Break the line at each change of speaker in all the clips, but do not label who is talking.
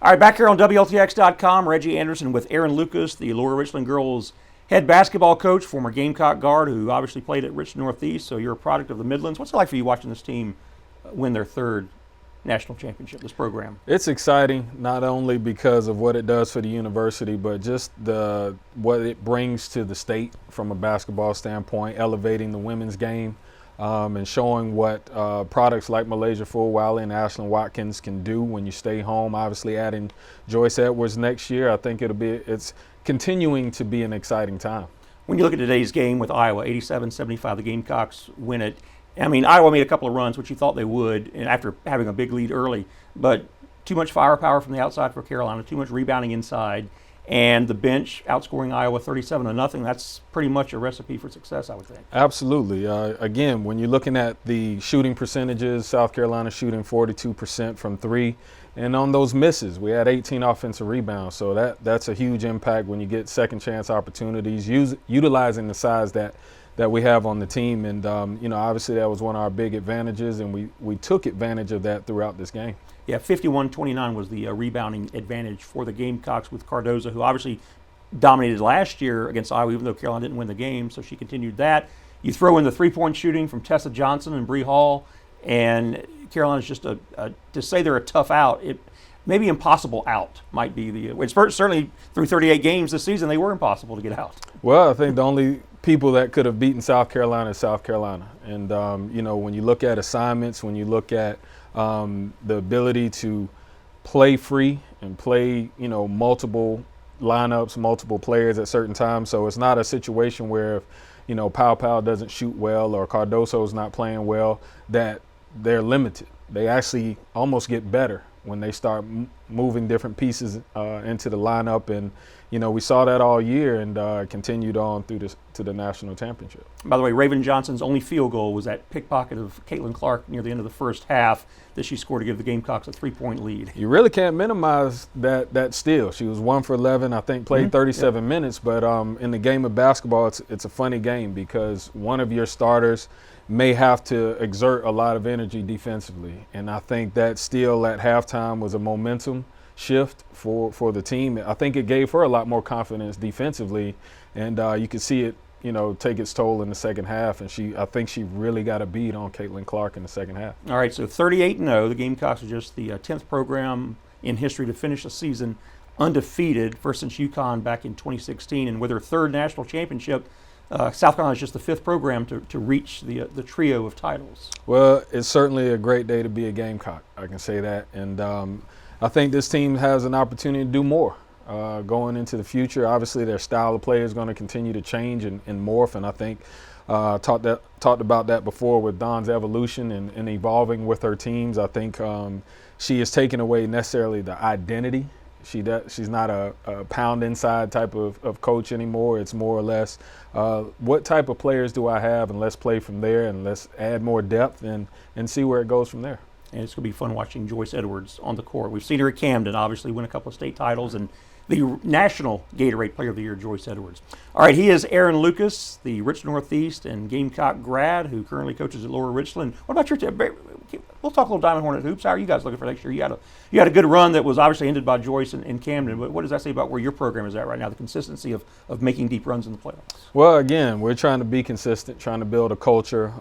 All right, back here on WLTX.com, Reggie Anderson with Aaron Lucas, the Lower Richland girls head basketball coach, former Gamecock guard who obviously played at Richland Northeast, so you're a product of the Midlands. What's it like for you watching this team win their third national championship, this program?
It's exciting, not only because of what it does for the university, but just what it brings to the state from a basketball standpoint, elevating the women's game. And showing what products like Malaysia Full Wiley and Ashlyn Watkins can do when you stay home. Obviously, adding Joyce Edwards next year, I think it's continuing to be an exciting time.
When you look at today's game with Iowa, 87-75, the Gamecocks win it. I mean, Iowa made a couple of runs, which you thought they would, and after having a big lead early, but too much firepower from the outside for Carolina, too much rebounding inside. And the bench outscoring Iowa 37-0. That's pretty much a recipe for success, I would think.
Absolutely. Again, when you're looking at the shooting percentages, South Carolina shooting 42% from three. And on those misses, we had 18 offensive rebounds. So that's a huge impact when you get second chance opportunities, utilizing the size that we have on the team. And, obviously that was one of our big advantages, and we took advantage of that throughout this game.
Yeah, 51-29 was the rebounding advantage for the Gamecocks with Cardoza, who obviously dominated last year against Iowa, even though Carolina didn't win the game, so she continued that. You throw in the three-point shooting from Tessa Johnson and Bree Hall, and Carolina's just to say they're a tough out. It maybe impossible out might be it's certainly through 38 games this season they were impossible to get out.
Well, I think the only people that could have beaten South Carolina is South Carolina, and when you look at assignments, when you look at the ability to play free and play, multiple lineups, multiple players at certain times. So it's not a situation where if, Pau doesn't shoot well or Cardoso's not playing well, that they're limited. They actually almost get better when they start moving different pieces into the lineup. And, we saw that all year and continued on to the national championship.
By the way, Raven Johnson's only field goal was that pickpocket of Caitlin Clark near the end of the first half that she scored to give the Gamecocks a 3-point lead.
You really can't minimize that steal. She was 1 for 11, I think, played 37 minutes. But in the game of basketball, it's a funny game because one of your starters may have to exert a lot of energy defensively. And I think that steal at halftime was a momentum shift for the team. I think it gave her a lot more confidence defensively, and you could see it, take its toll in the second half. And I think she really got a beat on Caitlin Clark in the second half.
All right, so 38-0. The Gamecocks are just the 10th program in history to finish a season undefeated, first since UConn back in 2016. And with their third national championship, South Carolina is just the 5th program to reach the trio of titles.
Well, it's certainly a great day to be a Gamecock. I can say that. And I think this team has an opportunity to do more going into the future. Obviously, their style of play is going to continue to change and morph. And I think talked about that before with Dawn's evolution and evolving with her teams. I think she has taken away necessarily the identity. She's not a pound inside type of coach anymore. It's more or less what type of players do I have, and let's play from there, and let's add more depth and see where it goes from there.
And it's going to be fun watching Joyce Edwards on the court. We've seen her at Camden, obviously win a couple of state titles, and the National Gatorade Player of the Year, Joyce Edwards. All right, he is Aaron Lucas, the Richland Northeast and Gamecock grad who currently coaches at Lower Richland. What about your team? We'll talk a little Diamond Hornet hoops. How are you guys looking for next year? You had a good run that was obviously ended by Joyce in Camden, but what does that say about where your program is at right now, the consistency of making deep runs in the playoffs?
Well, again, we're trying to be consistent, trying to build a culture,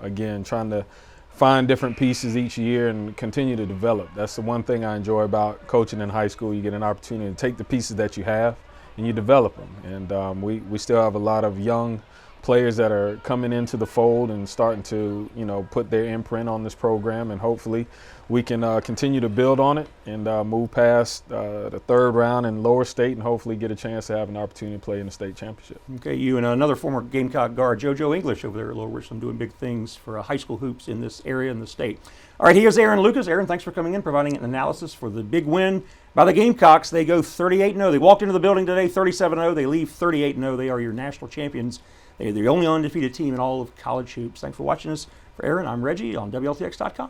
again, trying to find different pieces each year and continue to develop. That's the one thing I enjoy about coaching in high school. You get an opportunity to take the pieces that you have and you develop them. And we still have a lot of young players that are coming into the fold and starting to, put their imprint on this program, and hopefully we can continue to build on it and move past the third round in Lower State and hopefully get a chance to have an opportunity to play in the state championship.
Okay, you and another former Gamecock guard, JoJo English, over there at Lower Richland, doing big things for high school hoops in this area in the state. All right, here's Aaron Lucas. Aaron, thanks for coming in, providing an analysis for the big win by the Gamecocks. They go 38-0. They walked into the building today 37-0. They leave 38-0. They are your national champions. They're the only undefeated team in all of college hoops. Thanks for watching us. For Aaron, I'm Reggie on WLTX.com.